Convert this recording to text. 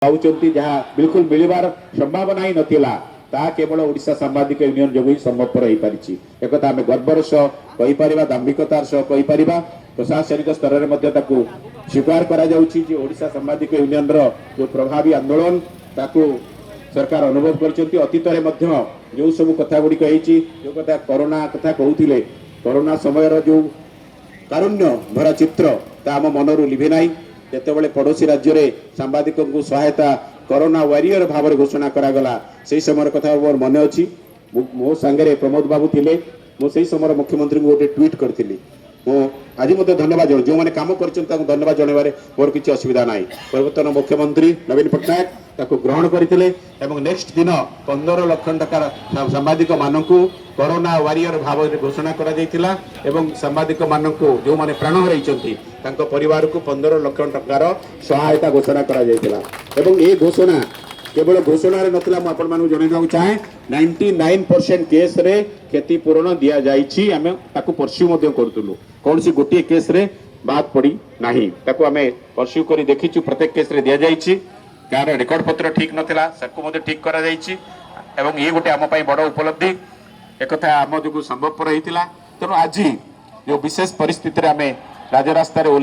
पाउचंती जहाँ बिल्कुल मिलबार संभावना ही नथिला ता केवल ओडिशा सांबादिक यूनियन जो ही संभवपर हो पारिछि एक आम गर्वर सह कहि परिबा दाम्भिकतार सह कहि परिबा प्रशासनिक स्तर में मध्य ताकू स्वीकार करा जाउछि जे ओडिशा सांबादिक यूनियन रो जो प्रभावी आंदोलन ताकू सरकार अनुभव करछंती अतीत रे मध्य जो सब कथा गुडी कहिछि जो कथा कोरोना कथा कहउथिले कोरोना समय रो जो कारुण्य भरा चित्र ता आम मनरु लिभे नाही जेतेबेले पड़ोशी राज्य रे सांबादिक को सहायता कोरोना वारियर भाव में घोषणा करागला से समय कथा मोर मन अच्छी मो सांगे प्रमोद बाबू थिले मो से समय मुख्यमंत्री को गोटे ट्वीट करी मो आज मत धन्यवाद जन जो मैंने कम कर धन्यवाद जनवारे मोर किसी असुविधा ना पूर्वतन मुख्यमंत्री नवीन पट्टनायक ताको ग्रहण करते नेक्स्ट दिन 15 लाख टकार सांबादिक मानक कोरोना वारियर भाव में घोषणा करा सांबादिक मानक जो मैंने प्राण हरई परिवार को 15 लाख टकार सहायता घोषणा करा ये घोषणा केवल घोषणा नथिला आपण मानू जणाइବାକୁ चाहे 99% केस रे क्षतिपूरण दिया जाइछि आमे ताकू परस्यू मध्ये करतुलु कौन सी गोटे केस रे बात पड़ी नाही ताकू आमे परस्यू करी देखिछु प्रत्येक केस रे दिया जाइछि कार रिकॉर्ड पत्र ठीक नथिला सबको मध्ये ठीक करा जाइछि एवं ये गोटे आम पई बड़ उपलब्धि एकथा आम जो संभवपर होइतिला तेणु आज जो विशेष परिस्थिति रे आमे राजरास्ता रे